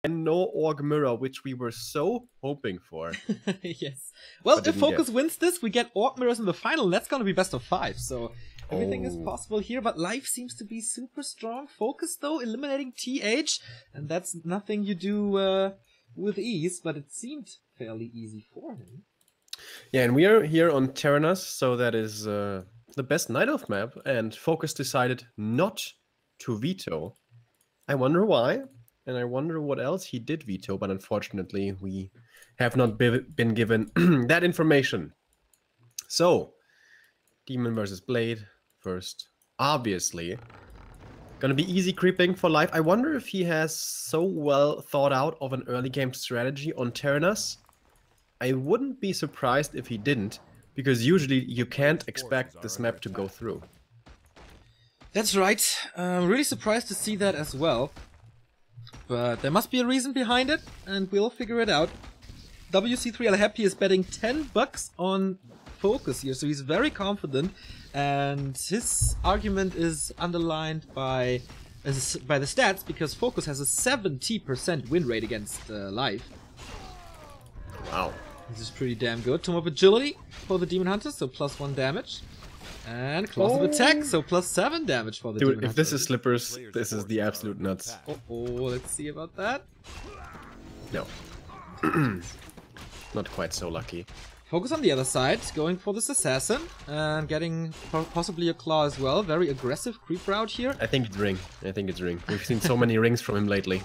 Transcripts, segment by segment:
and no Org Mirror, which we were so hoping for. Yes. Well, But if didn't FoCuS get. wins this, we get Orc Mirrors in the final. That's going to be best of 5. So everything is Oh. possible here. But Life seems to be super strong. FoCuS, though, eliminating TH. And that's nothing you do with ease. But it seemed fairly easy for him. Yeah, and we are here on Terranas, so that is the best Night Elf map, and FoCuS decided not to veto. I wonder why, and I wonder what else he did veto, but unfortunately we have not been given that information. So, Demon versus Blade first, obviously. Gonna be easy creeping for Life. I wonder if he has so well thought out of an early game strategy on Terranas. I wouldn't be surprised if he didn't, because usually you can't expect this map to go through. That's right. I'm really surprised to see that as well. But there must be a reason behind it, and we'll figure it out. WC3 Happy is betting $10 on FoCuS here, so he's very confident, and his argument is underlined by the stats, because FoCuS has a 70% win rate against Life. Wow. This is pretty damn good. Tomb of Agility for the Demon Hunters, so +1 damage. And Claws of Attack, so +7 damage for the Demon Hunters. Dude, if this is Slippers, this is the absolute nuts. Oh, let's see about that. No. Not quite so lucky. FoCuS on the other side, going for this Assassin, and getting possibly a Claw as well. Very aggressive creep route here. I think it's Ring. We've seen so many rings from him lately.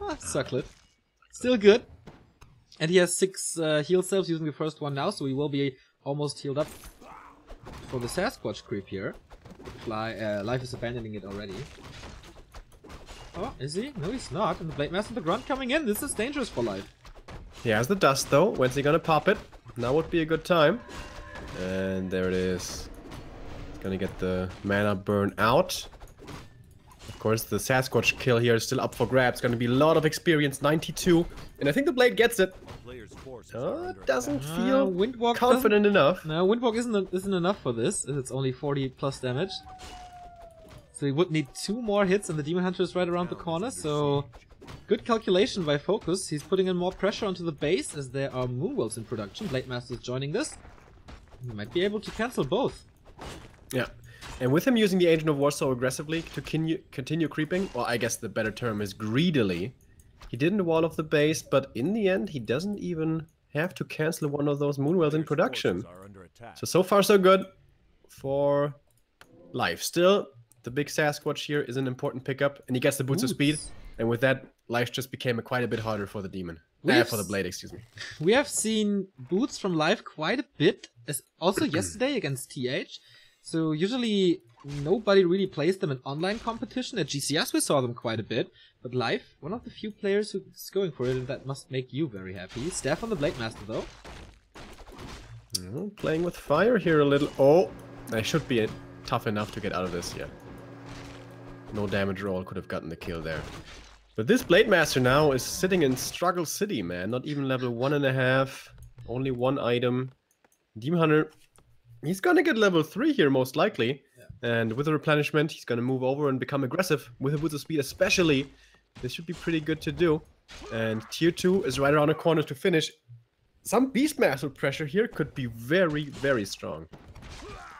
Sucklet. Still good. And he has 6 heal cells using the first one now, so he will be almost healed up for the Sasquatch creep here. Life is abandoning it already. Oh, is he? No, he's not. And the Blade Master, the Grunt coming in. This is dangerous for Life. He has the dust though. When's he gonna pop it? Now would be a good time. And there it is. He's gonna get the mana burn out. Of course, the Sasquatch kill here is still up for grabs. Gonna be a lot of experience, 92. And I think the Blade gets it. Doesn't feel Windwalk confident enough. No, Windwalk isn't enough for this. It's only 40 plus damage. So he would need 2 more hits, and the Demon Hunter is right around the corner, so good calculation by FoCuS. He's putting in more pressure onto the base as there are Moonwolves in production. Blade Master is joining this. He might be able to cancel both. Yeah. And with him using the Agent of War so aggressively to continue creeping, well, I guess the better term is greedily, he didn't wall off the base, but in the end, he doesn't even have to cancel one of those Moonwells in production. So far so good for Life. Still, the big Sasquatch here is an important pickup, and he gets the Boots of Speed, and with that, Life just became quite a bit harder for the Demon. For the Blade, excuse me. We have seen Boots from Life quite a bit, also yesterday against TH. So usually nobody really plays them in online competition. At GCS we saw them quite a bit, but Life, one of the few players who's going for it, and that must make you very happy. Staff on the Blade Master though. Playing with fire here a little. Oh, I should be tough enough to get out of this, yeah. No damage roll could have gotten the kill there. But this Blade Master now is sitting in Struggle City, man. Not even level 1.5. Only 1 item. Demon Hunter, he's gonna get level 3 here most likely. Yeah. And with the replenishment, he's gonna move over and become aggressive with the Boots of Speed especially. This should be pretty good to do. And tier 2 is right around the corner to finish. Some Beastmaster pressure here could be very, very strong.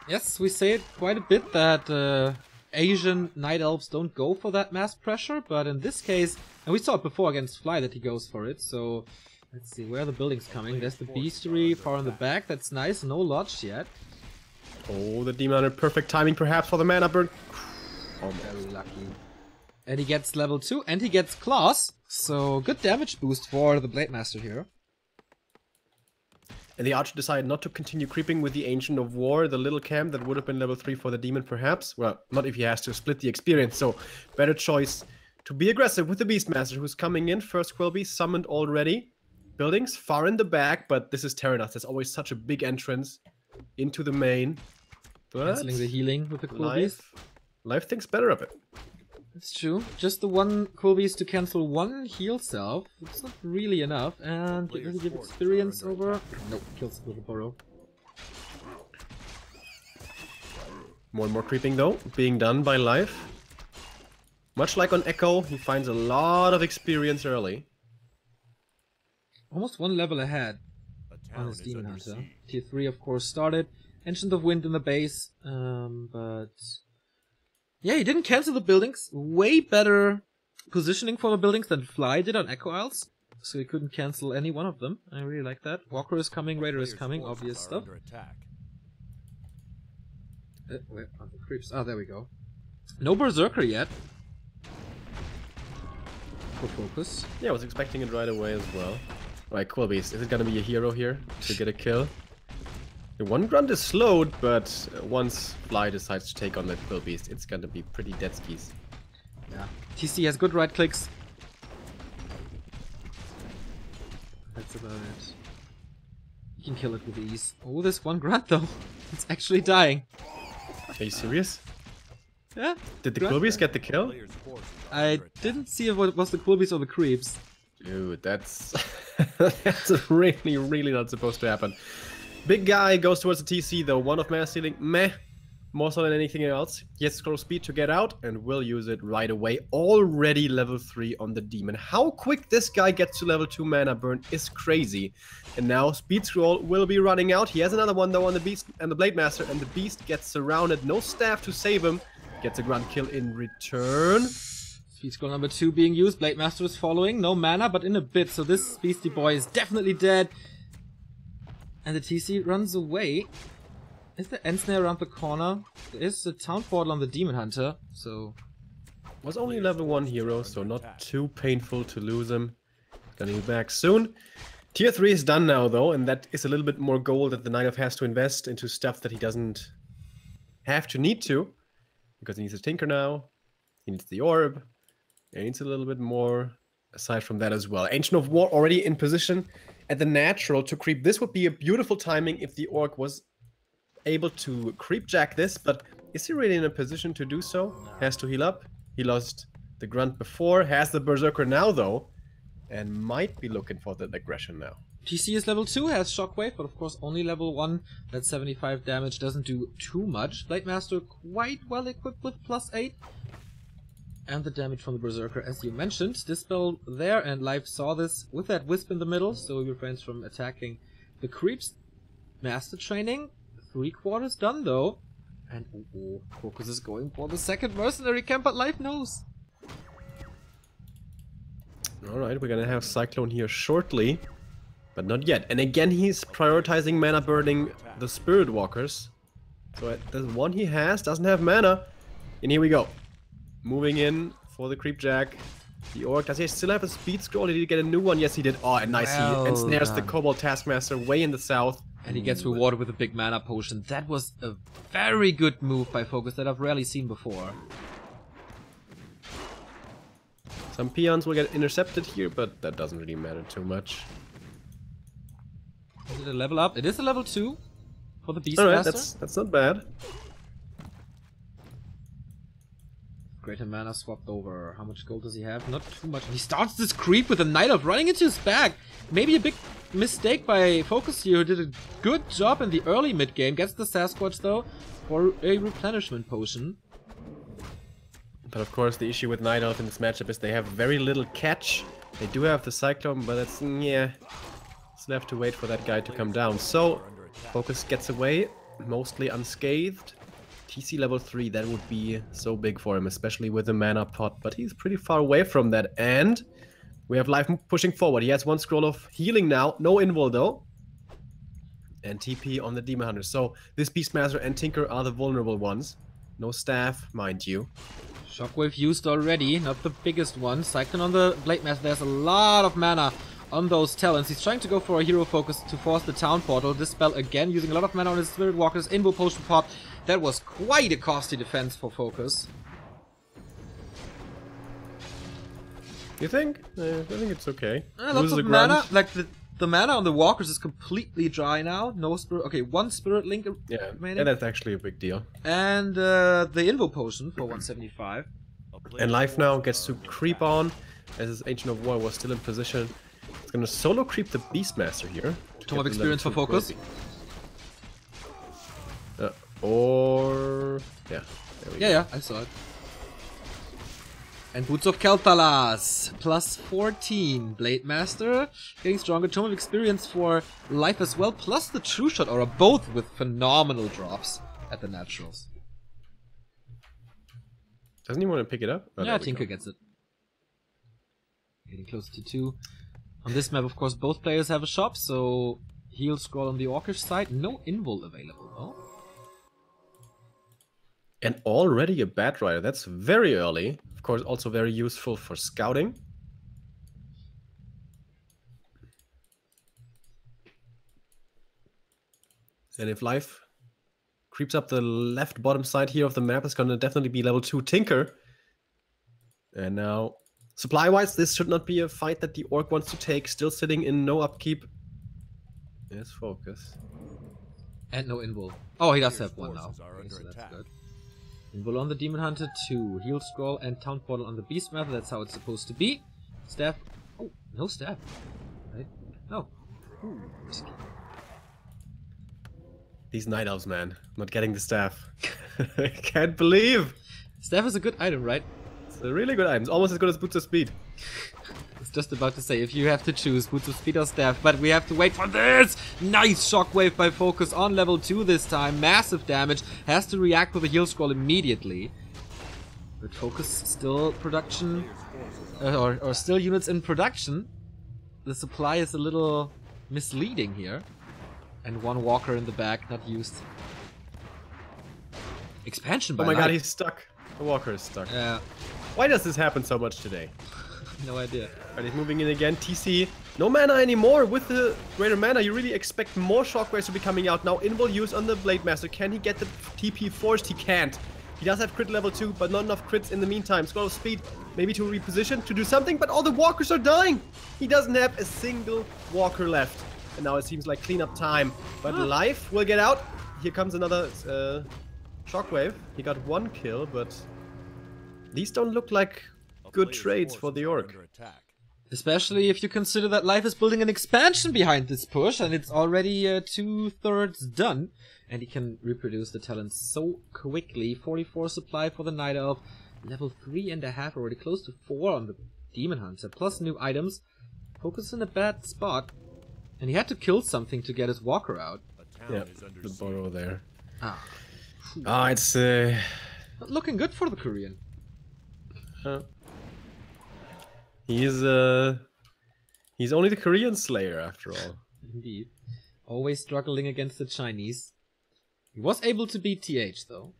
Yes, we say it quite a bit that Asian Night Elves don't go for that mass pressure, but in this case, and we saw it before against Fly that he goes for it, so let's see, where are the buildings coming? There's the Beastery far in the back, that's nice, no lodge yet. Oh, the Demon Hunter, perfect timing perhaps for the mana burn. Very lucky. And he gets level 2, and he gets Claws, so good damage boost for the Blade Master here. And the Archer decided not to continue creeping with the Ancient of War, the little camp that would have been level 3 for the Demon perhaps. Well, not if he has to split the experience, so better choice to be aggressive with the Beastmaster who's coming in. First Quilby summoned already. Buildings far in the back, but this is Terranas. There's always such a big entrance into the main. But canceling the healing with the Quilbies. Life thinks better of it. That's true. Just the one Quilbies to cancel 1 heal self. It's not really enough. And does he give experience over? Nope, kills with a burrow. More and more creeping though, being done by Life. Much like on Echo, he finds a lot of experience early. Almost one level ahead on his Demon Hunter. Tier 3, of course, started. Ancient of Wind in the base, but... Yeah, he didn't cancel the buildings. Way better positioning for the buildings than Fly did on Echo Isles. So he couldn't cancel any one of them. I really like that. Walker is coming, Raider is coming, obvious stuff. Where are the creeps? Ah, there we go. No Berserker yet. For FoCuS. Yeah, I was expecting it right away as well. Right, Qualifier, is it gonna be a hero here to get a kill? The one grunt is slowed, but once Fly decides to take on that Qualifier, it's gonna be pretty dead skis. Yeah. TC has good right clicks. That's about it. You can kill it with ease. Oh, this one grunt though. It's actually dying. Are you serious? Yeah. Did the Qualifier get the kill? I didn't see if it was the Qualifier or the creeps. Dude, that's that's really, really not supposed to happen. Big guy goes towards the TC though. One of mana stealing, meh. More so than anything else. He has scroll speed to get out and will use it right away. Already level 3 on the demon. How quick this guy gets to level 2 mana burn is crazy. And now speed scroll will be running out. He has another one though on the beast and the blade master, and the beast gets surrounded. No staff to save him. Gets a grunt kill in return. Speed scroll number 2 being used. Blade master is following. No mana, but in a bit. So this beastie boy is definitely dead. And the TC runs away. Is the end snare around the corner? There is a town portal on the Demon Hunter, so... Was only level 1 hero, so not too painful to lose him. Gonna be back soon. Tier 3 is done now though, and that is a little bit more gold that the Night Elf has to invest into stuff that he doesn't have to need to. Because he needs a Tinker now, he needs the Orb, and he needs a little bit more aside from that as well. Ancient of War already in position at the natural to creep. This would be a beautiful timing if the Orc was able to creep jack this, but is he really in a position to do so? Has to heal up. He lost the grunt before, has the Berserker now though, and might be looking for that aggression now. TC is level 2, has Shockwave, but of course only level 1. That 75 damage doesn't do too much. Blade Master quite well equipped with +8. And the damage from the Berserker, as you mentioned. Dispel there, and Life saw this with that Wisp in the middle, so he refrains from attacking the creeps. Master training. 3/4 done though, and FoCuS is going for the second mercenary camp, but Life knows. Alright, we're gonna have Cyclone here shortly, but not yet. And again, he's prioritizing mana burning the Spirit Walkers. So the one he has doesn't have mana. And here we go. Moving in for the creep jack. The Orc, does he still have a speed scroll? Did he get a new one? Yes, he did. Oh, and nice. He ensnares the Kobold Taskmaster way in the south. And he gets rewarded with a big mana potion. That was a very good move by FoCuS that I've rarely seen before. Some peons will get intercepted here, but that doesn't really matter too much. Is it a level up? It is a level 2 for the Beast Alright, Master. that's not bad. Greater mana swapped over. How much gold does he have? Not too much. He starts this creep with a Night Elf running into his bag. Maybe a big mistake by FoCuS here, who did a good job in the early mid game. Gets the Sasquatch though for a replenishment potion. But of course the issue with Night Elf in this matchup is they have very little catch. They do have the Cyclone, but it's, yeah, still have to wait for that guy to come down. So FoCuS gets away, mostly unscathed. TC level 3, that would be so big for him, especially with the mana pot, but he's pretty far away from that. And we have Life pushing forward. He has one scroll of healing now, no invul though. And TP on the Demon Hunter. So this Beastmaster and Tinker are the vulnerable ones. No staff, mind you. Shockwave used already, not the biggest one. Cyclone on the Blade Master, there's a lot of mana on those talents. He's trying to go for a hero focus to force the town portal. Dispel again, using a lot of mana on his Spirit Walkers. Invul potion pop. That was quite a costly defense for FoCuS. You think? I think it's okay. Lots of mana. Like the mana on the Walkers is completely dry now. No spirit. Okay, one Spirit Link remaining. Yeah, that's actually a big deal. And the Invul potion for 175. And Life now gets to creep on, as his Ancient of War was still in position. It's gonna solo creep the Beastmaster here. Ton of experience for FoCuS. Or... yeah, there we go. Yeah, I saw it. And Boots of Keltalas, plus 14. Blade Master, getting stronger. Tome of Experience for life as well, plus the True Shot Aura, both with phenomenal drops at the Naturals. Doesn't he want to pick it up? Oh, yeah, Tinker gets it. Getting close to 2. On this map, of course, both players have a shop, so heal scroll on the Orcish side. No invul available, though. And already a Bat Rider. That's very early. Of course, also very useful for scouting. And if life creeps up the left bottom side here of the map, it's going to definitely be level 2 Tinker. And now, supply-wise, this should not be a fight that the Orc wants to take. Still sitting in no upkeep. Yes, FoCuS. And no invul. Oh, he does have one now. Okay, so that's good. Invul on the Demon Hunter, 2. Heal Scroll and Town Portal on the Beastmaster. That's how it's supposed to be. Staff. Oh, no staff. Right? No. Ooh, risky. These Night Elves, man. Not getting the staff. I can't believe. Staff is a good item, right? It's a really good item. It's almost as good as Boots of Speed. I was just about to say, if you have to choose Boots of Speed or Staff, but we have to wait for this! Nice Shockwave by FoCuS on level 2 this time. Massive damage. Has to react with a heal scroll immediately. But FoCuS still production, or still units in production. The supply is a little misleading here. And one Walker in the back, not used. Expansion by Oh my night. god, he's stuck. The Walker is stuck. Yeah. Why does this happen so much today? No idea. Alright, he's moving in again. TC, no mana anymore. With the greater mana, you really expect more shockwaves to be coming out. Now, invul use on the Blade Master. Can he get the TP forced? He can't. He does have crit level 2, but not enough crits in the meantime. Scroll of Speed, maybe to reposition, to do something, but all the walkers are dying. He doesn't have a single walker left. And now it seems like cleanup time. But life will get out. Here comes another shockwave. He got 1 kill, but these don't look like good trades for the Orc. Especially if you consider that life is building an expansion behind this push, and it's already 2/3 done. And he can reproduce the talents so quickly. 44 supply for the Night Elf. Level 3.5, already close to 4 on the Demon Hunter. Plus new items. FoCuS in a bad spot. And he had to kill something to get his Walker out. Yeah, the Burrow there. Ah, it's not looking good for the Korean. He's only the Korean Slayer after all. Indeed. Always struggling against the Chinese. He was able to beat TH though.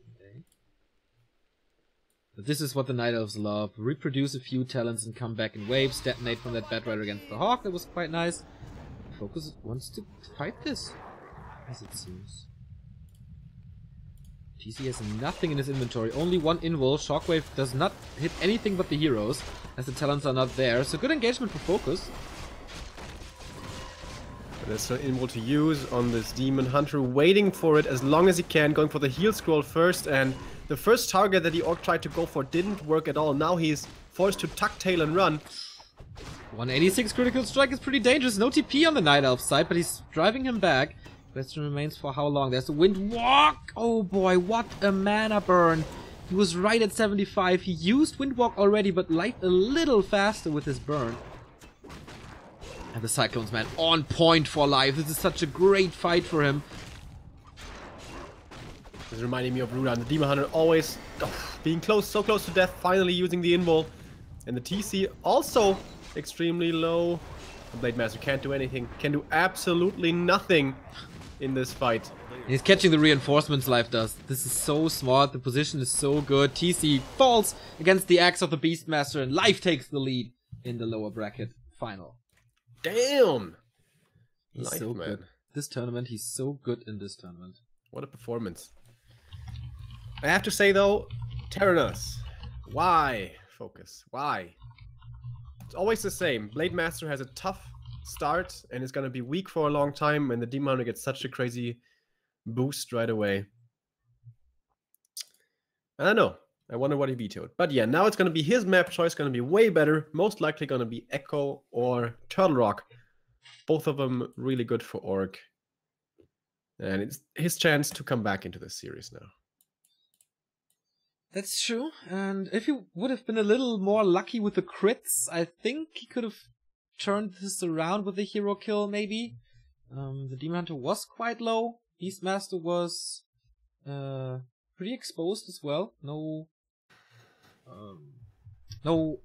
Okay. But this is what the Night Elves love. Reproduce a few talents and come back in waves. Detonate from that Bat Rider against the Hawk. That was quite nice. FoCuS wants to fight this, as it seems. TC has nothing in his inventory, only 1 invul. Shockwave does not hit anything but the heroes, as the talents are not there. So good engagement for FoCuS. There's an invul to use on this Demon Hunter, waiting for it as long as he can, going for the heal scroll first, and the first target that the Orc tried to go for didn't work at all. Now he's forced to tuck tail and run. 186 critical strike is pretty dangerous. No TP on the Night Elf side, but he's driving him back. Question remains for how long. There's the Wind Walk. Oh boy, what a mana burn. He was right at 75. He used Wind Walk already, but light a little faster with his burn. And the Cyclones, man, on point for life. This is such a great fight for him. This is reminding me of Ruda and the Demon Hunter, always being close, so close to death, finally using the invul. And the TC also extremely low. The Blade Master can't do anything, can do absolutely nothing in this fight. He's catching the reinforcements life does. This is so smart, the position is so good. TC falls against the axe of the Beastmaster and life takes the lead in the lower bracket final. Damn! He's Life, so man. good. This tournament, he's so good in this tournament. What a performance. I have to say though, Terranos, why FoCuS? Why? It's always the same. Blade Master has a tough start and is going to be weak for a long time, and the Demon Hunter gets such a crazy boost right away. I don't know. I wonder what he vetoed. But yeah, now it's going to be his map choice, going to be way better. Most likely going to be Echo or Turtle Rock. Both of them really good for Orc. And it's his chance to come back into this series now. That's true, and if he would have been a little more lucky with the crits, I think he could have turned this around with the hero kill, maybe. The Demon Hunter was quite low. Beastmaster was pretty exposed as well. No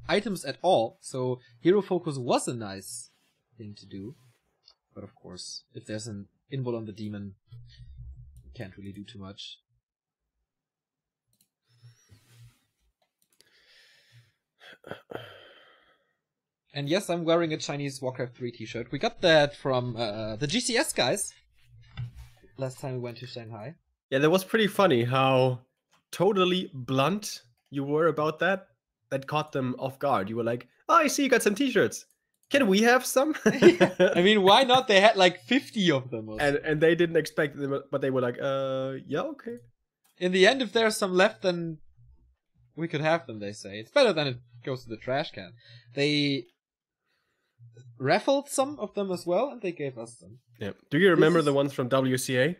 items at all, so hero focus was a nice thing to do. But of course, if there's an invul on the demon, you can't really do too much. And yes, I'm wearing a Chinese Warcraft 3 t-shirt. We got that from the GCS guys last time we went to Shanghai. Yeah, that was pretty funny how totally blunt you were about that. That caught them off guard. You were like, oh, I see you got some t-shirts. Can we have some? I mean, why not? They had like 50 of them. And they didn't expect them, but they were like, yeah, okay. In the end, if there's some left, then we could have them, they say. It's better than it goes to the trash can. They raffled some of them as well, and they gave us some. Yeah. Do you remember the ones from WCA?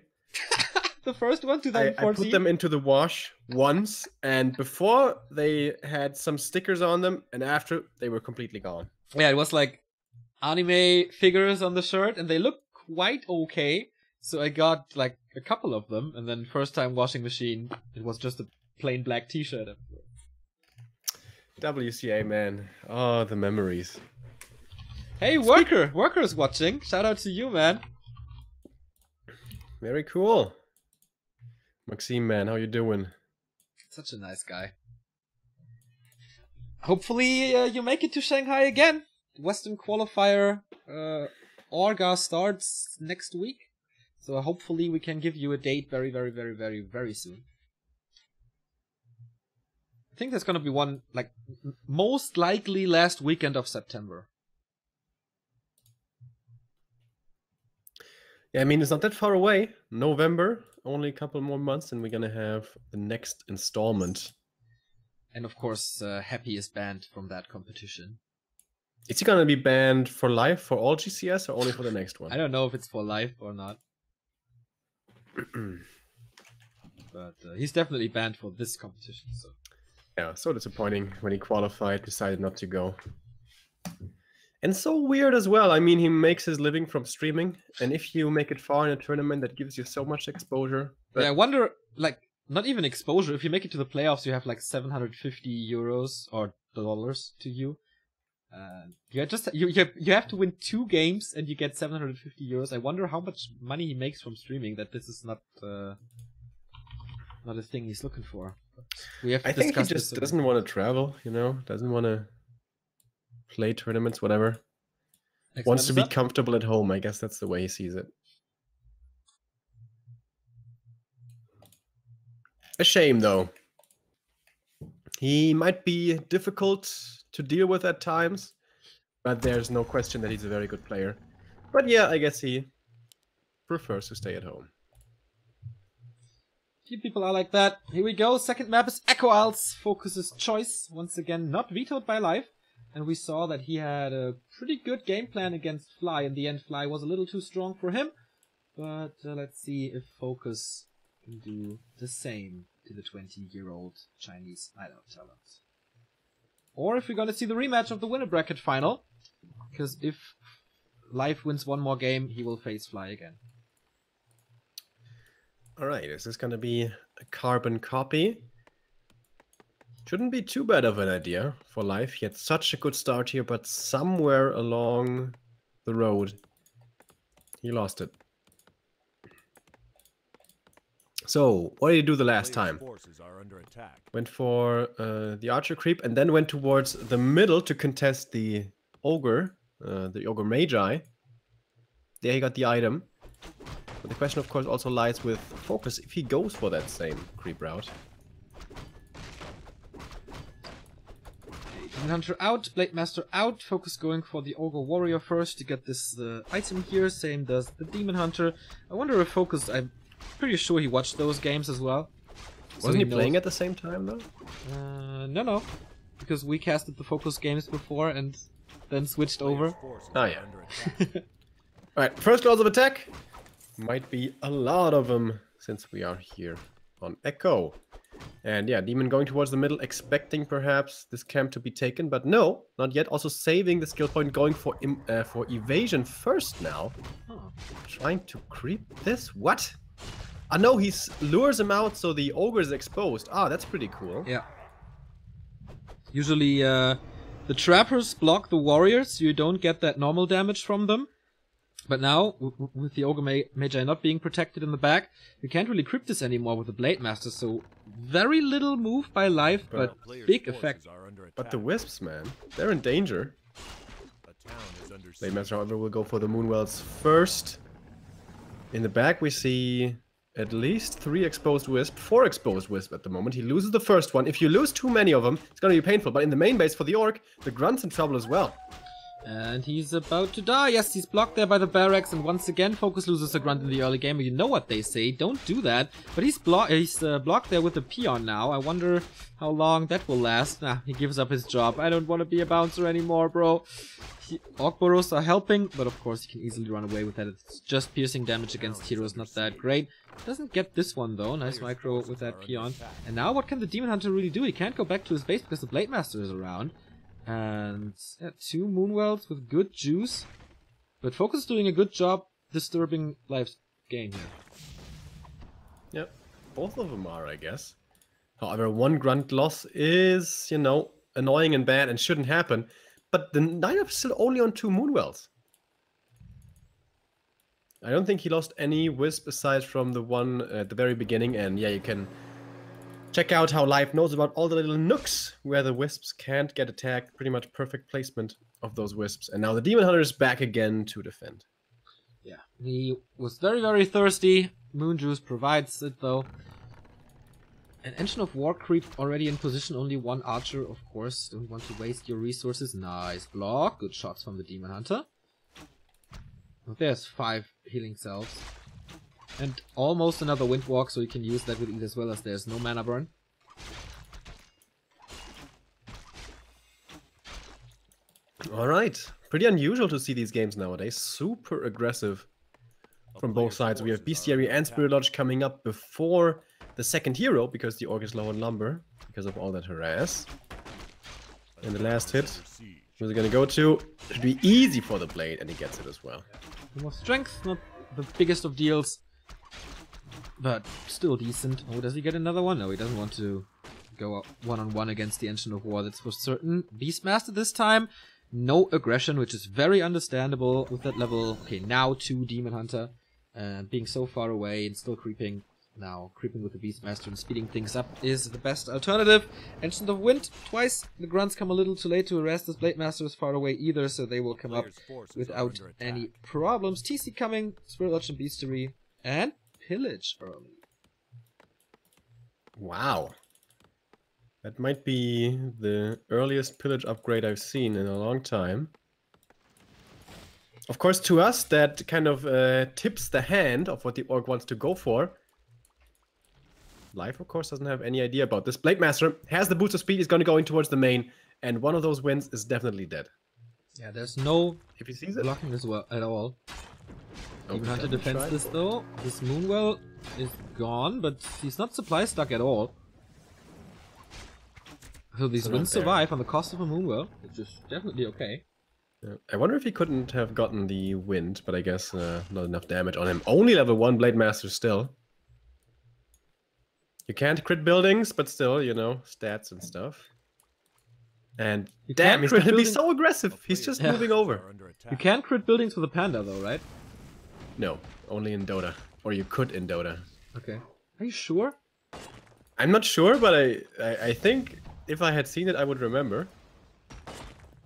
The first one, 2014? I put them into the wash once, and before they had some stickers on them, and after they were completely gone. Yeah, it was like anime figures on the shirt, and they look quite okay. So I got like a couple of them, and then first time washing machine, it was just a plain black t-shirt. WCA, man. Oh, the memories. Hey, Worker's watching. Shout out to you, man. Very cool. Maxime, man, how you doing? Such a nice guy. Hopefully you make it to Shanghai again. Western Qualifier Orga starts next week. So hopefully we can give you a date very, very, very, very, very soon. I think there's gonna be one, like, most likely last weekend of September. Yeah, I mean, it's not that far away. November, only a couple more months, and we're gonna have the next installment. And of course, Happy is banned from that competition. Is he gonna be banned for life for all GCS or only for the next one? I don't know if it's for life or not. But he's definitely banned for this competition. So. Yeah, so disappointing when he qualified, decided not to go. And so weird as well. I mean, he makes his living from streaming, and if you make it far in a tournament, that gives you so much exposure. But... Yeah, I wonder, like, not even exposure. If you make it to the playoffs, you have like 750 euros or dollars to you. You have to win 2 games, and you get 750 euros. I wonder how much money he makes from streaming. That this is not a thing he's looking for. But we have to I think he discuss just doesn't want to travel. You know, doesn't want to play tournaments, whatever. Wants to be comfortable at home. I guess that's the way he sees it. A shame, though. He might be difficult to deal with at times, but there's no question that he's a very good player. But yeah, I guess he prefers to stay at home. Few people are like that. Here we go. Second map is Echo Isles. FoCuS' choice. Once again, not vetoed by Live. And we saw that he had a pretty good game plan against Fly. In the end, Fly was a little too strong for him. But let's see if FoCuS can do the same to the 20-year-old Chinese night out talent. Or if we're going to see the rematch of the winner bracket final. Because if Live wins one more game, he will face Fly again. Alright, is this going to be a carbon copy? Shouldn't be too bad of an idea for Live. He had such a good start here, but somewhere along the road, he lost it. So, what did he do the last time? Went for the archer creep, and then went towards the middle to contest the ogre magi. There he got the item. But the question, of course, also lies with FoCuS if he goes for that same creep route. Hunter out, Blade Master out, FoCuS going for the Ogre Warrior first to get this item here, same does the Demon Hunter. I wonder if FoCuS, I'm pretty sure he watched those games as well. Wasn't he playing at the same time though? No, because we casted the FoCuS games before and then switched over. Oh yeah. Alright, first laws of attack. Might be a lot of them since we are here on Echo. And yeah, Demon going towards the middle, expecting perhaps this camp to be taken, but no, not yet. Also saving the skill point, going for evasion first now. Huh. Trying to creep this? What? Ah, no, he lures him out so the ogre is exposed. Ah, that's pretty cool. Yeah. Usually, the trappers block the warriors, so you don't get that normal damage from them. But now, with the Ogre Magi not being protected in the back, you can't really crypt this anymore with the Blade Master, so very little move by Life, but big effect. But the Wisps, man, they're in danger. Blade Master, however, will go for the Moonwells first. In the back, we see at least 3 exposed Wisps, 4 exposed Wisps at the moment. He loses the first one. If you lose too many of them, it's gonna be painful. But in the main base for the Orc, the Grunt's in trouble as well. And he's about to die. Yes, he's blocked there by the barracks, and once again, FoCuS loses a grunt in the early game. You know what they say, don't do that. But he's blocked there with the peon now. I wonder how long that will last. Nah, he gives up his job. I don't want to be a bouncer anymore, bro. Orc burrows are helping, but of course he can easily run away with that. It's just piercing damage against heroes, not that great. Doesn't get this one though. Nice micro with that peon. And now what can the Demon Hunter really do? He can't go back to his base because the Blade Master is around. And yeah, 2 Moonwells with good juice. But FoCuS is doing a good job disturbing Life's game here. Yep, both of them are, I guess. However, 1 grunt loss is, you know, annoying and bad and shouldn't happen. But the Knight is still only on 2 Moonwells. I don't think he lost any Wisp aside from the one at the very beginning. And yeah, you can check out how Life knows about all the little nooks where the Wisps can't get attacked. Pretty much perfect placement of those Wisps. And now the Demon Hunter is back again to defend. Yeah, he was very, very thirsty. Moon Juice provides it though. An Engine of War creep already in position. Only 1 archer, of course. Don't want to waste your resources. Nice block. Good shots from the Demon Hunter. Well, there's 5 healing cells. And almost another Windwalk, so you can use that with it as well, as there's no mana burn. Alright. Pretty unusual to see these games nowadays. Super aggressive from both sides. We have Bestiary and Spirit Lodge coming up before the second hero, because the Orc is low on lumber, because of all that harass. And the last hit, who's it gonna go to? Should be easy for the Blade, and he gets it as well. More strength, not the biggest of deals, but still decent. Oh, does he get another one? No, he doesn't want to go one-on-one against the Engine of War, that's for certain. Beastmaster this time, no aggression, which is very understandable with that level. Okay, now 2 Demon Hunter, being so far away and still creeping. Now, creeping with the Beastmaster and speeding things up is the best alternative. Engine of Wind, twice. The Grunts come a little too late to arrest this Blade Master is far away either, so they will come up without any problems. TC coming, Spirit Lodge and Bestiary, and Pillage early. Wow. That might be the earliest Pillage upgrade I've seen in a long time. Of course, to us, that kind of tips the hand of what the Orc wants to go for. Life, of course, doesn't have any idea about this. Blade Master has the boost of speed, is going to go in towards the main, and one of those wins is definitely dead. Yeah, there's no if he sees it, blocking as well at all. Okay, Demon Hunter defends this though. This Moonwell is gone, but he's not supply stuck at all. So these wins survive on the cost of a Moonwell, which is definitely okay. Yeah. I wonder if he couldn't have gotten the wind, but I guess not enough damage on him. Only level 1 Blade Master still. You can't crit buildings, but still, you know, stats and stuff. And damn, he's gonna be so aggressive. He's just moving over. You can't crit buildings with a panda though, right? No, only in Dota. Or you could in Dota. Okay. Are you sure? I'm not sure, but I think if I had seen it, I would remember.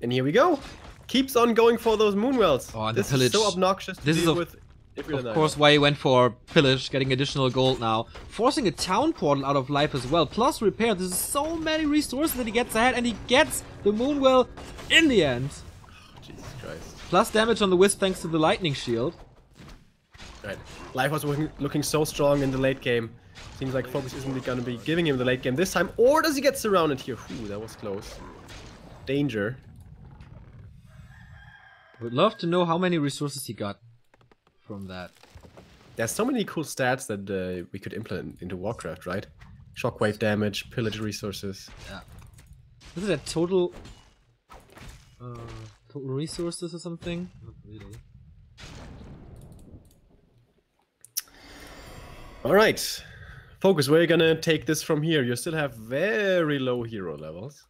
And here we go. Keeps on going for those Moonwells. Oh, and this the Pillage. Is so obnoxious to deal with. Of course, why he went for Pillage, getting additional gold now. Forcing a town portal out of life as well, plus repair. There's so many resources that he gets ahead, and he gets the Moonwell in the end. Oh, Jesus Christ. Plus damage on the Wisp thanks to the Lightning Shield. Right. Life was looking so strong in the late game. Seems like FoCuS isn't going to be giving him the late game this time. Or does he get surrounded here? Ooh, that was close. Danger. Would love to know how many resources he got from that. There's so many cool stats that we could implement into Warcraft, right? Shockwave damage, pillage resources. Yeah. Is it a total resources or something? Not really. Alright. FoCuS, where are you gonna take this from here? You still have very low hero levels.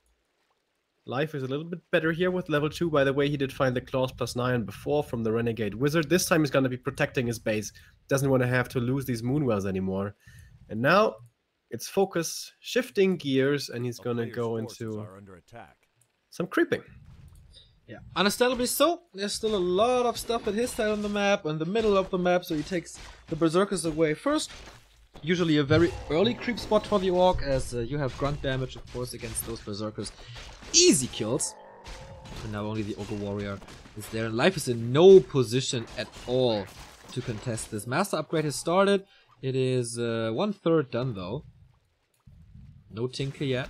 Life is a little bit better here with level 2. By the way, he did find the claws +9 before from the Renegade Wizard. This time he's gonna be protecting his base. Doesn't want to have to lose these Moonwells anymore. And now it's FoCuS shifting gears, and he's gonna go into some creeping. Yeah, understandably so. There's still a lot of stuff at his side on the map, in the middle of the map, so he takes the Berserkers away first. Usually a very early creep spot for the Orc, as you have grunt damage, of course, against those Berserkers. Easy kills. And now only the Ogre Warrior is there, and Life is in no position at all to contest this. Master upgrade has started. It is 1/3 done, though. No Tinker yet.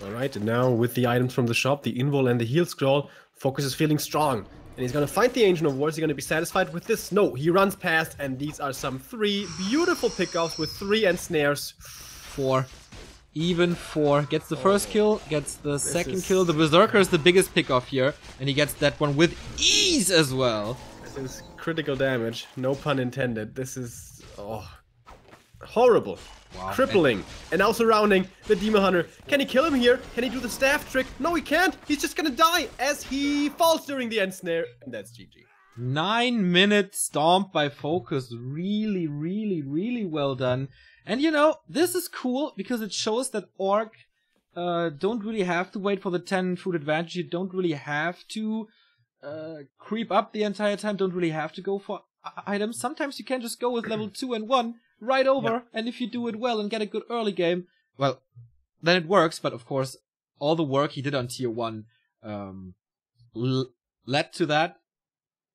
Alright, and now with the items from the shop, the Invul and the Heal Scroll, FoCuS is feeling strong. And he's gonna find the Ancient of Wars. He's gonna be satisfied with this. No, he runs past, and these are some 3 beautiful pickoffs with 3 ensnares. 4. Even 4. Gets the first kill, gets the second kill. The Berserker is the biggest pickoff here, and he gets that one with ease as well. This is critical damage, no pun intended. This is horrible. Wow. Crippling. And now surrounding the Demon Hunter. Can he kill him here? Can he do the staff trick? No, he can't. He's just gonna die as he falls during the end snare. And that's GG. 9-minute stomp by FoCuS. Really, really, really well done. And you know, this is cool because it shows that Orc don't really have to wait for the 10 food advantage. You don't really have to creep up the entire time. Don't really have to go for items. Sometimes you can just go with level 2 and 1 right over. And if you do it well and get a good early game, well, then it works. But of course, all the work he did on tier 1 led to that.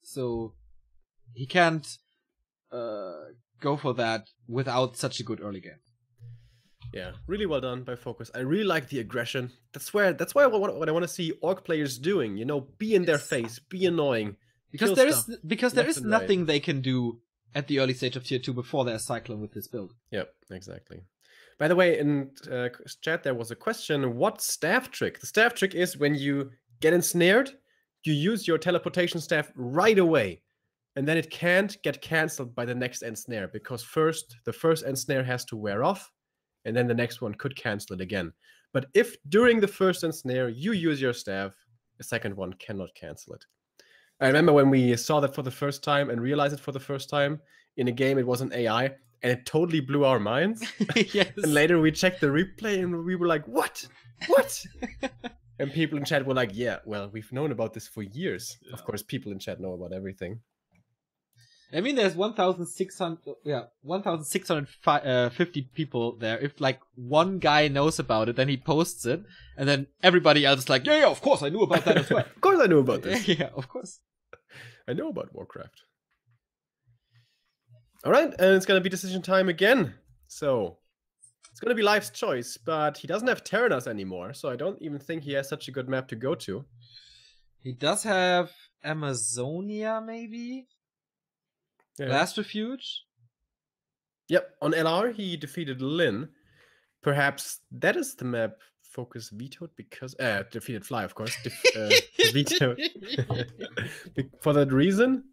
So he can't go for that without such a good early game. Yeah, really well done by FoCuS. I really like the aggression. That's why what I want to see Orc players doing. You know, be in their face, be annoying. Because there is nothing they can do at the early stage of tier 2 before they're cycling with this build. Yep, exactly. By the way, in chat there was a question: what staff trick? The staff trick is when you get ensnared, you use your teleportation staff right away. And then it can't get cancelled by the next ensnare, because the first ensnare has to wear off, and then the next one could cancel it again. But if during the first ensnare you use your staff, the second one cannot cancel it. I remember when we saw that for the first time and realized it for the first time in a game, it was an AI, and it totally blew our minds. Yes. And later we checked the replay and we were like, what? What? And people in chat were like, yeah, well, we've known about this for years. Yeah. Of course, people in chat know about everything. I mean, there's 1,650 people there. If like one guy knows about it, then he posts it, and then everybody else is like, yeah, of course I knew about that as well. Of course I knew about this. Yeah, of course. I know about Warcraft. All right, and it's gonna be decision time again. So it's gonna be Life's choice, but he doesn't have Terranas anymore, so I don't even think he has such a good map to go to. He does have Amazonia, maybe. Yeah. Last Refuge? Yep, on LR he defeated Lin. Perhaps that is the map FoCuS vetoed because... defeated Fly, of course. Vetoed. For that reason?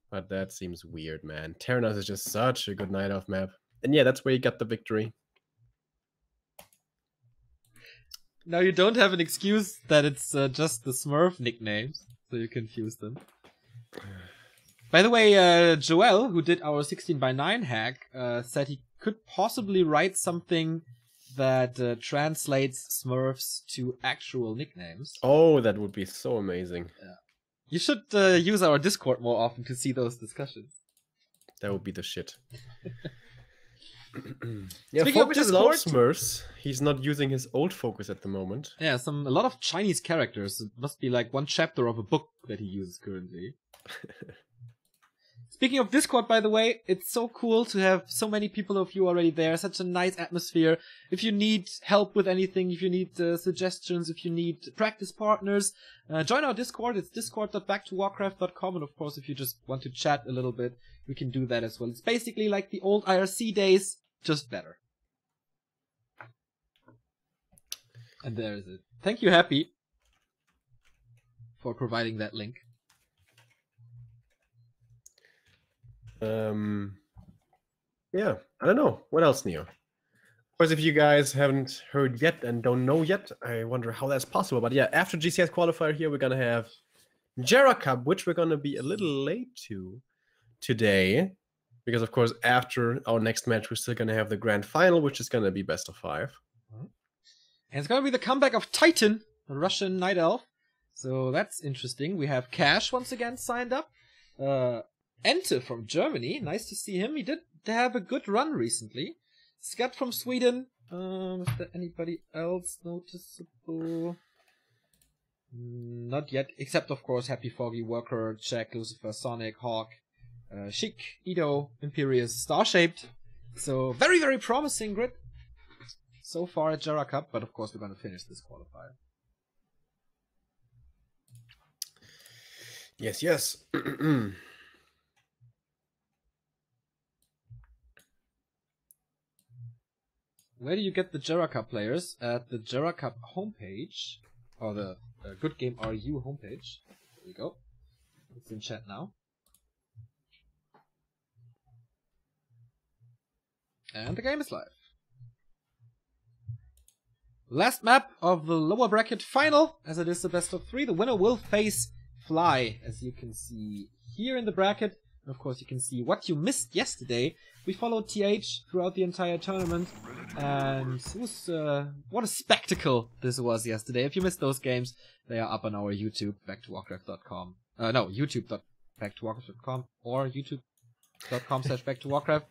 But that seems weird, man. Terranas is just such a good Night Elf map. And yeah, that's where he got the victory. Now you don't have an excuse that it's just the Smurf nicknames, so you confuse them. By the way, Joel, who did our 16:9 hack, said he could possibly write something that translates Smurfs to actual nicknames. Oh, that would be so amazing. Yeah. You should use our Discord more often to see those discussions. That would be the shit. Yeah, FoCuS has a lot of Smurfs. He's not using his old FoCuS at the moment. Yeah, a lot of Chinese characters. It must be like one chapter of a book that he uses currently. Speaking of Discord, by the way, it's so cool to have so many people of you already there. Such a nice atmosphere. If you need help with anything, if you need suggestions, if you need practice partners, join our Discord. It's discord.backtowwarcraft.com. And of course, if you just want to chat a little bit, we can do that as well. It's basically like the old IRC days, just better. And there is it. Thank you, Happy, for providing that link. Yeah, I don't know. What else, Neo? Of course, if you guys haven't heard yet and don't know yet, I wonder how that's possible. But yeah, after GCS Qualifier here, we're going to have Jera Cup, which we're going to be a little late to today. Because, of course, after our next match, we're still going to have the Grand Final, which is going to be best of 5. And it's going to be the comeback of Titan, the Russian Night Elf. So that's interesting. We have Cash once again signed up. Ente from Germany. Nice to see him. He did have a good run recently. Scat from Sweden. Is there anybody else noticeable? Not yet. Except, of course, Happy Foggy, Worker, Jack, Lucifer, Sonic, Hawk, Chic, Ido, Imperious, Star-Shaped. So, very, very promising grid so far at Jera Cup. But, of course, we're going to finish this qualifier. Yes, yes. Where do you get the Jera Cup players? At the Jera Cup homepage, or the Good Game RU homepage. There we go. It's in chat now. And the game is live. Last map of the lower bracket final, as it is the best of 3. The winner will face Fly, as you can see here in the bracket. And of course, you can see what you missed yesterday. We followed TH throughout the entire tournament, and it was what a spectacle this was yesterday. If you missed those games, they are up on our YouTube, backtowwarcraft.com. No, youtube.backtowwarcraft.com or youtube.com/backtowwarcraft.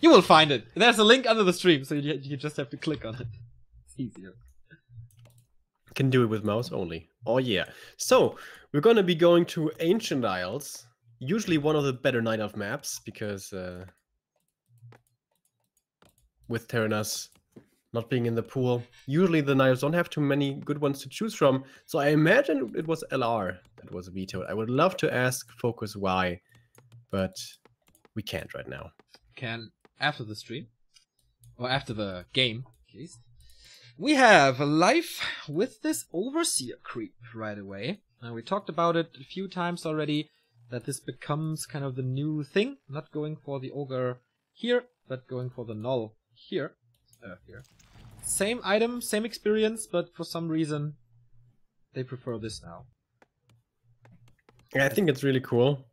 You will find it. There's a link under the stream, so you just have to click on it. It's easier. Can do it with mouse only. Oh yeah. So we're gonna be going to Ancient Isles. Usually one of the better Night Elf maps, because with Terranas not being in the pool, usually the Night Elves don't have too many good ones to choose from. So I imagine it was LR that was vetoed. I would love to ask FoCuS why, but we can't right now. Can after the stream, or after the game, at least. We have a life with this Overseer creep right away. We talked about it a few times already, that this becomes kind of the new thing. Not going for the Ogre here, but going for the Null here. Same item, same experience, but for some reason they prefer this now. Yeah, I think it's really cool.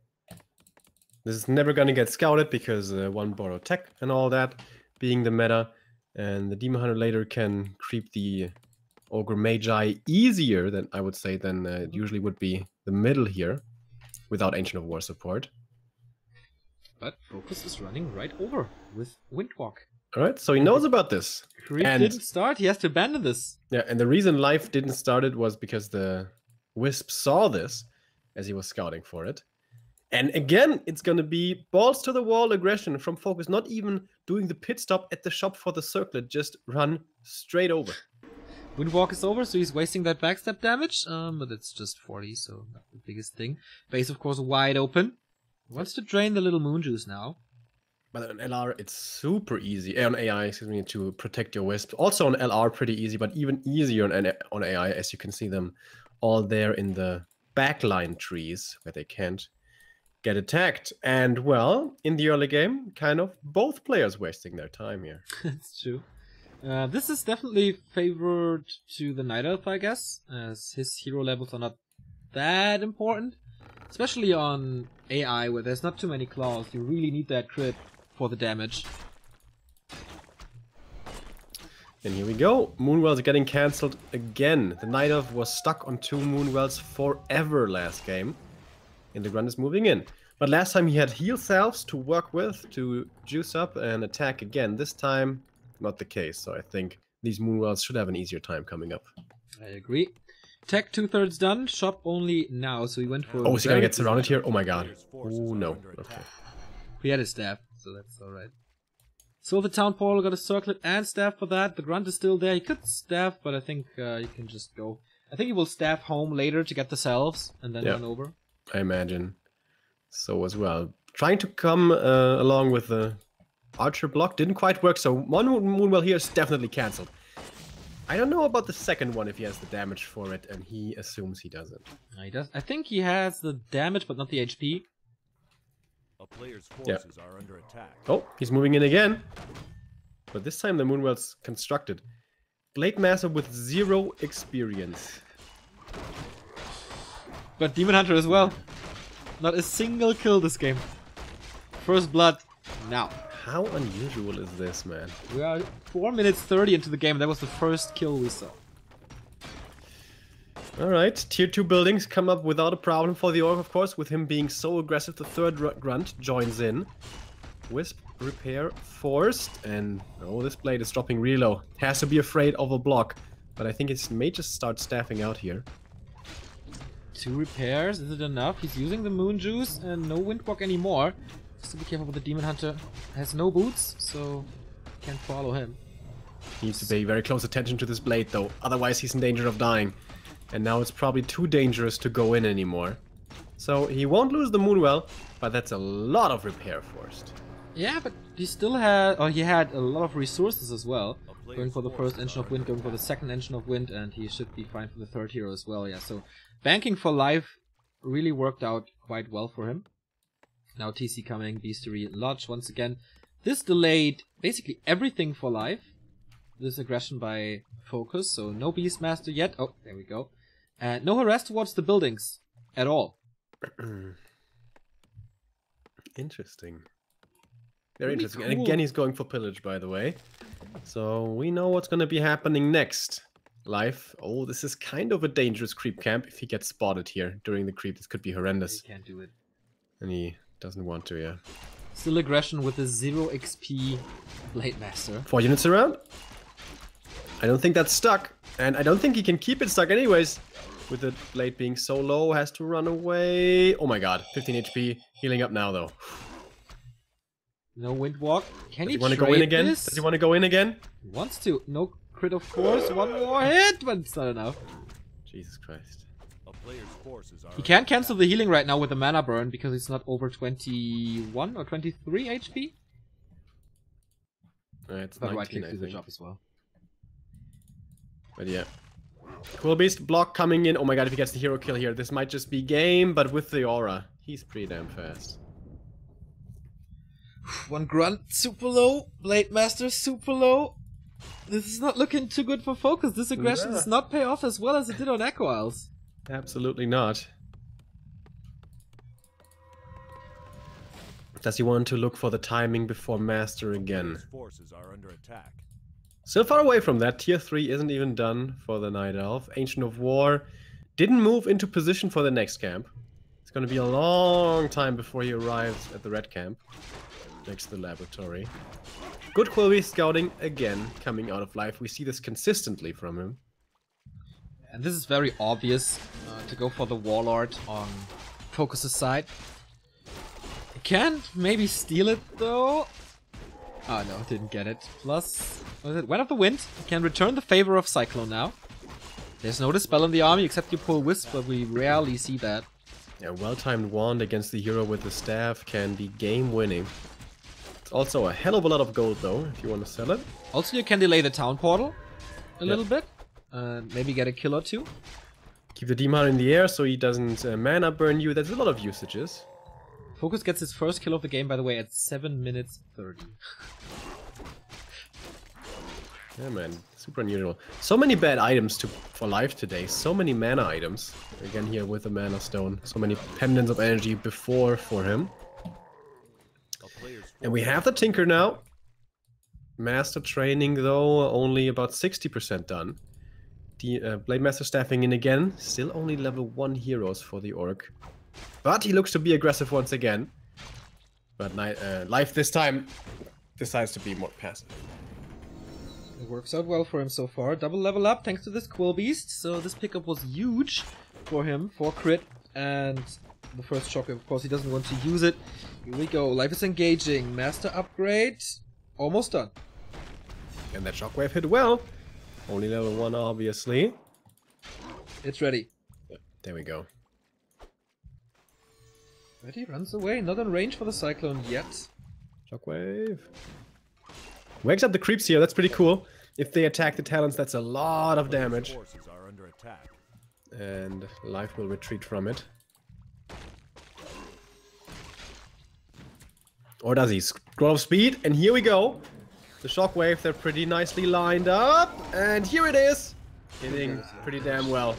This is never gonna get scouted because one borrow tech and all that being the meta. And the Demon Hunter later can creep the Ogre Magi easier than, I would say, than it usually would be the middle here, without Ancient of War support. But FoCuS is running right over with Windwalk. Alright, so he knows about this. Creep didn't start, he has to abandon this. Yeah, and the reason Life didn't start it was because the Wisp saw this as he was scouting for it. And again, it's going to be balls to the wall aggression from FoCuS, not even doing the pit stop at the shop for the circlet, just run straight over. Windwalk is over, so he's wasting that backstep damage, but it's just 40, so not the biggest thing. Base, of course, wide open. He wants to drain the little moon juice now. But on LR, it's super easy. On AI, excuse me, to protect your Wisp. Also on LR, pretty easy, but even easier on AI, as you can see them all there in the backline trees, where they can't get attacked. And, well, in the early game, kind of both players wasting their time here. That's true. This is definitely favored to the Night Elf, I guess, as his hero levels are not that important. Especially on AI, where there's not too many claws. You really need that crit for the damage. And here we go. Moonwells are getting cancelled again. The Night Elf was stuck on 2 Moonwells forever last game. And the Grunt is moving in. But last time he had heal salves to work with, to juice up and attack again. This time, not the case. So I think these Moonwells should have an easier time coming up. I agree. Tech 2/3 done. Shop only now. So he went for. Oh, is he gonna get surrounded here? Oh my god. Oh no. Okay. He had his staff, so that's alright. So the town portal got a circlet and staff for that. The grunt is still there. He could staff, but I think he can just go. I think he will staff home later to get the salves and then run over. I imagine so as well. Trying to come along with the archer block didn't quite work, so one Moonwell here is definitely cancelled. I don't know about the second one if he has the damage for it, and he assumes he doesn't. He does. I think he has the damage, but not the HP. A player's forces are under attack. Oh, he's moving in again. But this time the Moonwell's constructed. Blade Master with 0 experience. But Demon Hunter as well. Not a single kill this game. First blood now. How unusual is this, man? We are 4 minutes 30 into the game. That was the first kill we saw. Alright, tier 2 buildings come up without a problem for the Orc, of course. With him being so aggressive, the third grunt joins in. Wisp repair forced, and oh, this blade is dropping really low. Has to be afraid of a block, but I think it may just start staffing out here. 2 repairs, is it enough? He's using the Moon Juice and no Windwalk anymore. Just to be careful with the Demon Hunter. Has no boots, so can't follow him. Needs to pay very close attention to this blade though, otherwise he's in danger of dying. And now it's probably too dangerous to go in anymore. So he won't lose the Moonwell, but that's a lot of repair forced. Yeah, but he still had, or he had a lot of resources as well. Going for the first engine of wind, going for the second engine of wind, and he should be fine for the third hero as well. Yeah, so banking for life really worked out quite well for him. Now TC coming, Beastery Lodge once again. This delayed basically everything for life. This aggression by FoCuS, so no Beastmaster yet. Oh, there we go. And no harass towards the buildings at all. Interesting. Very Really interesting. cool. And again, he's going for pillage, by the way. So we know what's going to be happening next. Life. Oh, this is kind of a dangerous creep camp. If he gets spotted here during the creep, this could be horrendous. He can't do it. And he doesn't want to, yeah. Still aggression with a 0 XP Blade Master. 4 units around. I don't think that's stuck. And I don't think he can keep it stuck anyways. With the blade being so low, has to run away. Oh my god, 15 HP. Healing up now, though. No Windwalk. Can he want to go in again? this? Does he want to go in again? He wants to. No crit, of course. One more hit, but it's not enough. Jesus Christ. A player's forces are He can't cancel the healing right now with the mana burn because he's not over 21 or 23 HP. It's But 19, right click I do the think. job as well. But yeah. Cool Beast block coming in. Oh my god, if he gets the hero kill here, this might just be game, but with the aura. He's pretty damn fast. One grunt, super low. Blade Master, super low. This is not looking too good for FoCuS. This aggression does not pay off as well as it did on Echo Isles. Absolutely not. Does he want to look for the timing before Master again? His forces are under attack. Still far away from that. Tier 3 isn't even done for the Night Elf. Ancient of War didn't move into position for the next camp. It's going to be a long time before he arrives at the red camp. Next to the laboratory. Good Quali scouting again coming out of life. We see this consistently from him. And this is very obvious to go for the Warlord on FoCuS' side. He can't maybe steal it though. Oh no, didn't get it. Plus, what is it? Wind of the Wind. You can return the favor of Cyclone now. There's no dispel in the army except you pull Wisp, but we rarely see that. Yeah, well-timed wand against the hero with the staff can be game-winning. It's also a hell of a lot of gold though, if you want to sell it. Also, you can delay the town portal a little bit. Maybe get a kill or two. Keep the demon in the air so he doesn't mana burn you. There's a lot of usages. FoCuS gets his first kill of the game, by the way, at 7 minutes 30. Yeah, man. Super unusual. So many bad items for life today. So many mana items. Again here with the mana stone. So many pendants of energy before for him. And we have the Tinker now. Master training though, only about 60% done. The Blade Master staffing in again. Still only level 1 heroes for the Orc. But he looks to be aggressive once again. But Life this time decides to be more passive. It works out well for him so far. Double level up thanks to this Quill Beast. So this pickup was huge for him, for crit. And the first shockwave, of course, he doesn't want to use it. Here we go. Life is engaging. Master upgrade. Almost done. And that shockwave hit well. Only level 1, obviously. It's ready. There we go. Ready, runs away. Not on range for the Cyclone yet. Shockwave. Wakes up the creeps here. That's pretty cool. If they attack the Talons, that's a lot of damage. Forces are under attack. And life will retreat from it. Or does he? Scroll of speed, and here we go. The shockwave, they're pretty nicely lined up. And here it is. Hitting pretty damn well.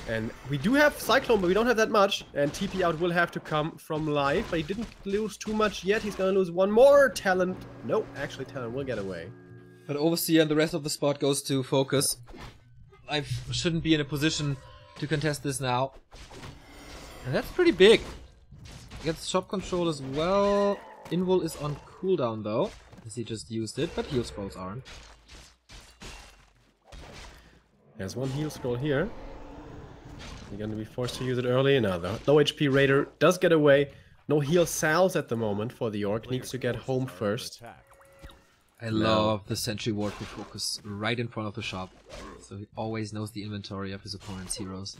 And we do have Cyclone, but we don't have that much. And TP out will have to come from life. But he didn't lose too much yet. He's going to lose one more. Talent. No, actually Talent will get away. But Overseer and the rest of the spot goes to FoCuS. I shouldn't be in a position to contest this now. And that's pretty big. Gets shop control as well. Invul is on cooldown though, as he just used it, but heal scrolls aren't. There's one heal scroll here. You're going to be forced to use it early. Now the low HP Raider does get away. No heal salves at the moment for the Orc. Needs to get home first. I love the Sentry Ward for FoCuS right in front of the shop. So he always knows the inventory of his opponent's heroes.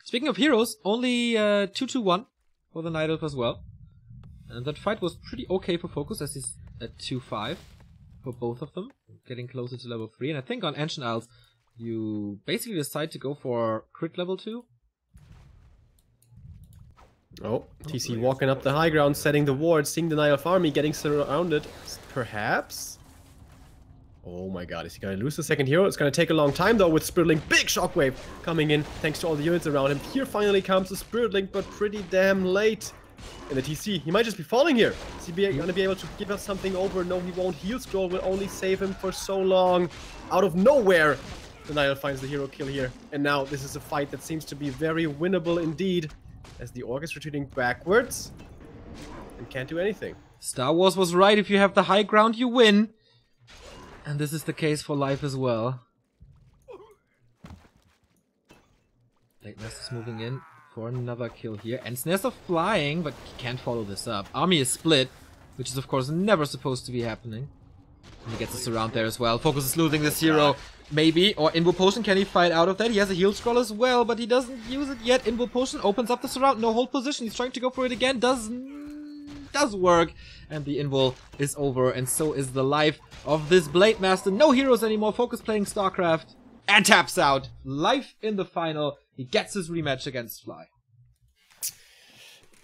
Speaking of heroes, only 2-2-1 for the Night Elf as well. And that fight was pretty okay for FoCuS as he's at 2-5 for both of them. Getting closer to level 3. And I think on Ancient Isles, you basically decide to go for crit level 2. Oh, TC walking up the high ground, setting the ward, seeing the Night Elf army, getting surrounded. Perhaps? Oh my god, is he gonna lose the second hero? It's gonna take a long time though with Spirit Link. Big shockwave coming in thanks to all the units around him. Here finally comes the Spirit Link, but pretty damn late. In the TC, he might just be falling here. Is he gonna be able to give us something over? No, he won't. Heal Scroll will only save him for so long. Out of nowhere, the Night Elf finds the hero kill here. And now this is a fight that seems to be very winnable indeed, as the Orc is retreating backwards and can't do anything. Star Wars was right, if you have the high ground, you win. And this is the case for life as well. Late Master's moving in for another kill here. And Snares are flying, but he can't follow this up. Army is split, which is of course never supposed to be happening. And he gets a surround there as well. FoCuS is losing this hero. Maybe. Or Invul Potion, can he fight out of that? He has a heal scroll as well, but he doesn't use it yet. Invul Potion opens up the surround. No hold position. He's trying to go for it again. Does work. And the Invul is over, and so is the life of this Blade Master. No heroes anymore. FoCuS playing StarCraft. And taps out. Life in the final. He gets his rematch against Fly.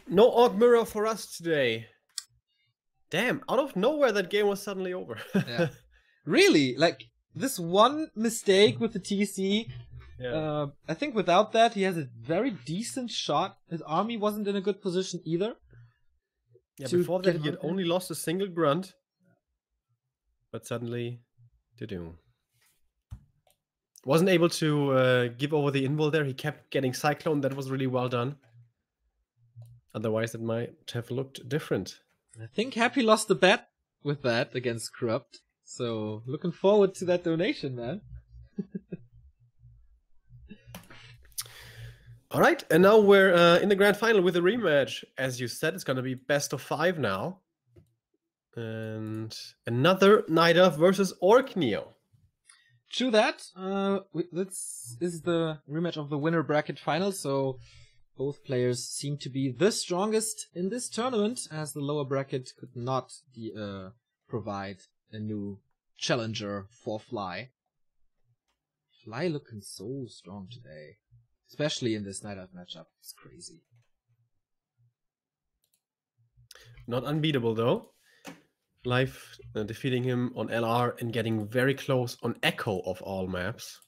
No Orc Mirror for us today. Damn, out of nowhere that game was suddenly over. Yeah. Really? Like, this one mistake with the TC, Yeah. I think without that, he has a very decent shot. His army wasn't in a good position either. Yeah, to before that get he had him out only lost a single grunt. But suddenly, to-do. Wasn't able to give over the invul there. He kept getting Cyclone. That was really well done. Otherwise, it might have looked different. I think Happy lost the bet with that against Corrupt. So, looking forward to that donation, man. All right, and now we're in the grand final with a rematch. As you said, it's going to be best of 5 now. And another Night Elf versus Orc Neo. True that. This is the rematch of the winner bracket final, so both players seem to be the strongest in this tournament, as the lower bracket could not provide a new challenger for Fly. Fly looking so strong today. Especially in this Night Elf matchup. It's crazy. Not unbeatable, though. Life defeating him on LR and getting very close on Echo of all maps.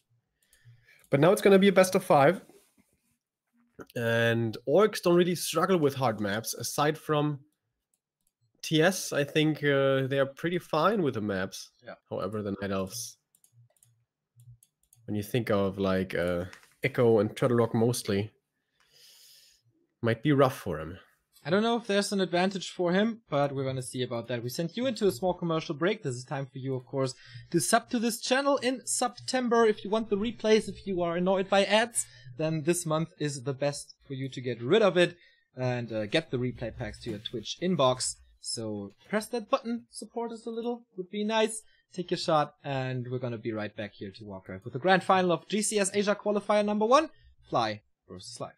But now it's going to be a best of 5. And Orcs don't really struggle with hard maps. Aside from TS, I think they are pretty fine with the maps. Yeah. However, the Night Elves, when you think of like Echo and Turtle Rock mostly, might be rough for him. I don't know if there's an advantage for him, but we're gonna see about that. We sent you into a small commercial break. This is time for you, of course, to sub to this channel in September. If you want the replays, if you are annoyed by ads, then this month is the best for you to get rid of it and get the replay packs to your Twitch inbox. So press that button, support us a little, would be nice. Take your shot, and we're gonna be right back here to Warcraft with the grand final of GCS Asia Qualifier number 1, Fly vs. Live.